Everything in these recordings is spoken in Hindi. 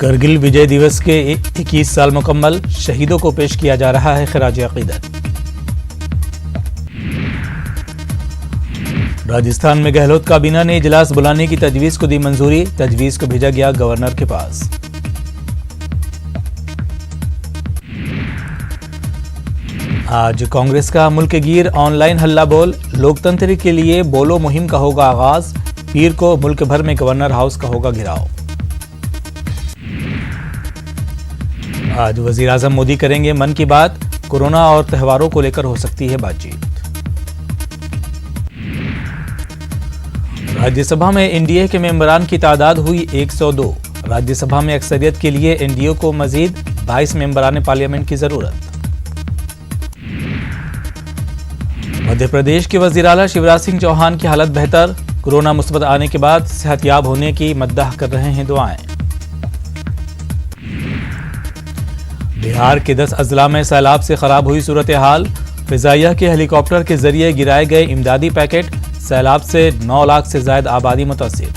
करगिल विजय दिवस के 21 साल मुकम्मल, शहीदों को पेश किया जा रहा है खराज अकीदत। राजस्थान में गहलोत काबीना ने इजलास बुलाने की तजवीज को दी मंजूरी, तजवीज को भेजा गया गवर्नर के पास। आज कांग्रेस का मुल्क गिर ऑनलाइन हल्ला बोल, लोकतंत्र के लिए बोलो मुहिम का होगा आगाज, पीर को मुल्क भर में गवर्नर हाउस का होगा घेराव। आज वजीर आजम मोदी करेंगे मन की बात, कोरोना और त्योहारों को लेकर हो सकती है बातचीत। राज्यसभा में एनडीए के मेंबरान की तादाद हुई 102, राज्यसभा में अक्सरियत के लिए एनडीए को मजीद 22 मेंबरान पार्लियामेंट की जरूरत। मध्य प्रदेश के वजीर आला शिवराज सिंह चौहान की हालत बेहतर, कोरोना मुस्बत आने के बाद सेहतयाब होने की मद्दाह कर रहे हैं दुआएं। बिहार के 10 अजला में सैलाब से खराब हुई सूरत हाल, फिजाइया के हेलीकॉप्टर के जरिए गिराए गए इमदादी पैकेट, सैलाब से 9 लाख से ज्यादा आबादी मुतासिर।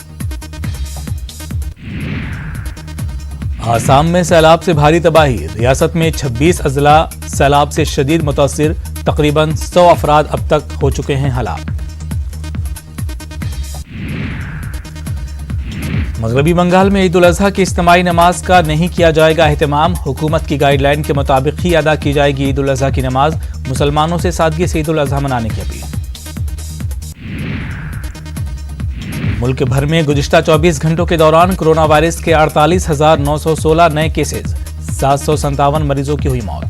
आसाम में सैलाब से भारी तबाही, रियासत में 26 अजला सैलाब से शदीद मुतासिर, तकरीबन 100 अफराद अब तक हो चुके हैं हलाक। मगरबी बंगाल में ईद उल अजहा की इज्तिमाई नमाज का नहीं किया जाएगा एहतमाम, हुकूमत की गाइडलाइन के मुताबिक ही अदा की जाएगी ईद उल अजहा की नमाज, मुसलमानों से सादगी से ईद उल अजहा मनाने की अपील। मुल्क भर में गुज़िश्ता 24 घंटों के दौरान कोरोना वायरस के 48,916 नए केसेज, 757 मरीजों की हुई मौत।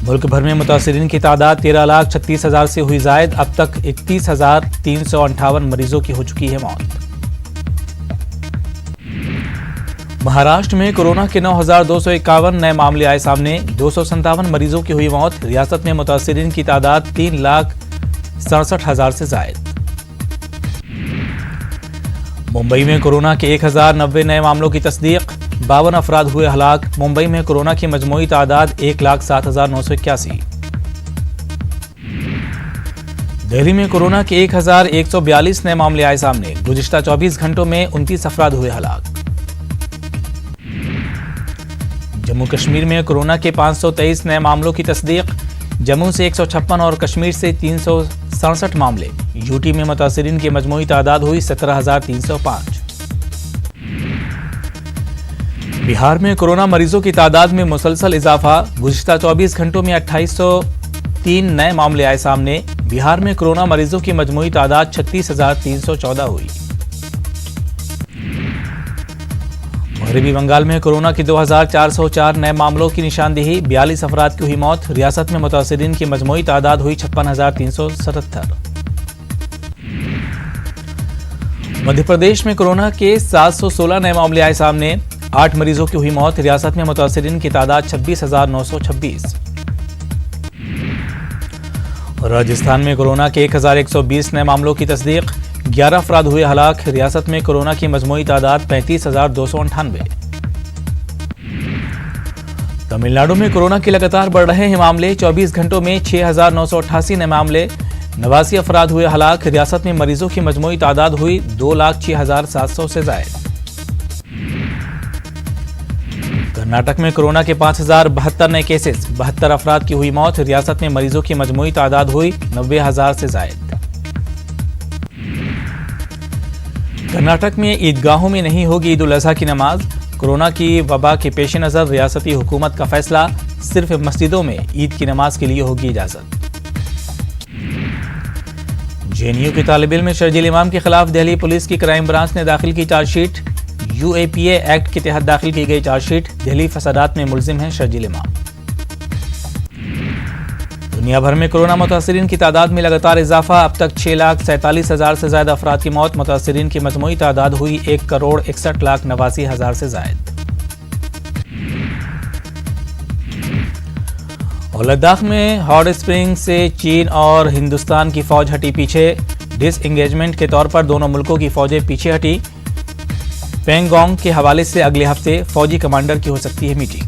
मुल्क भर में मुतासिरीन की तादाद 13,36,000 से हुई जायद, अब तक 31,358 मरीजों की हो चुकी है मौत। महाराष्ट्र में कोरोना के 9,251 नए मामले आए सामने, 257 मरीजों की हुई मौत, रियासत में मुतासिरीन की तादाद 3,67,000 से जायद। मुंबई में कोरोना के 1,090 नए मामलों की तस्दीक, 52 अफराद हुए हलाक, मुंबई में कोरोना की मजमूई तादाद 1,07,981। दिल्ली में कोरोना के 1,142 नए मामले आए सामने, गुज़िश्ता 24 घंटों में 29 अफराद हुए हलाक। जम्मू कश्मीर में कोरोना के 523 नए मामलों की तस्दीक, जम्मू से 156 और कश्मीर से 367 मामले, यूटी में मुतासिरीन की मजमूई तादाद हुई 17,305। बिहार में कोरोना मरीजों की तादाद में मुसलसल इजाफा, गुज़िश्ता 24 घंटों में 2803 नए मामले आए सामने, बिहार में कोरोना मरीजों की मजमूई तादाद 36,314 हुई। मगरबी बंगाल में कोरोना की 2,404 नए मामलों की निशानदेही, 42 अफराद की हुई मौत, रियासत में मुतासिरीन की मजमूई तादाद हुई 56,377। मध्य प्रदेश में कोरोना के 716 नए मामले आए सामने, 8 मरीजों की हुई मौत, रियासत में मुतासिरीन की तादाद 26,926। राजस्थान में कोरोना के 1,120 नए मामलों की तस्दीक, 11 अफराद हुए हलाक, रियासत में कोरोना की मजमूई तादाद 35,298। तमिलनाडु में कोरोना के लगातार बढ़ रहे हैं मामले, 24 घंटों में 6,988 नए मामले, 89 अफराद हुए हलाक, रियासत में मरीजों की मजमूई तादाद हुई 2,06,700 से ज्यादा। कर्नाटक में कोरोना के 5,072 नए केसेस, 72 अफराद की हुई मौत, रियासत में मरीजों की मजमूई तादाद हुई 90,000 से ज्यादा। कर्नाटक में ईदगाहों में नहीं होगी ईद उल अजहा की नमाज, कोरोना की वबा के पेश नजर रियासती हुकूमत का फैसला, सिर्फ मस्जिदों में ईद की नमाज के लिए होगी इजाजत। जेएनयू के तालिब इल्म शर्जील इमाम के खिलाफ दिल्ली पुलिस की क्राइम ब्रांच ने दाखिल की चार्जशीट, यूएपीए एक्ट के तहत दाखिल की गई चार्जशीट, दिल्ली फसादात में मुलजिम हैं शर्जील इमाम। दुनिया भर में कोरोना मुतासिरीन की तादाद में लगातार इजाफा, अब तक 6,47,000 से ज्यादा अफराद की मौत, मुतासिरीन की मजमूई तादाद हुई 1,61,89,000 से ज्यादा। और लद्दाख में हॉट स्प्रिंग से चीन और हिंदुस्तान की फौज हटी पीछे, डिसएंगेजमेंट के तौर पर दोनों मुल्कों की फौजें पीछे हटी। पेंगोंग के हवाले से अगले हफ्ते फौजी कमांडर की हो सकती है मीटिंग।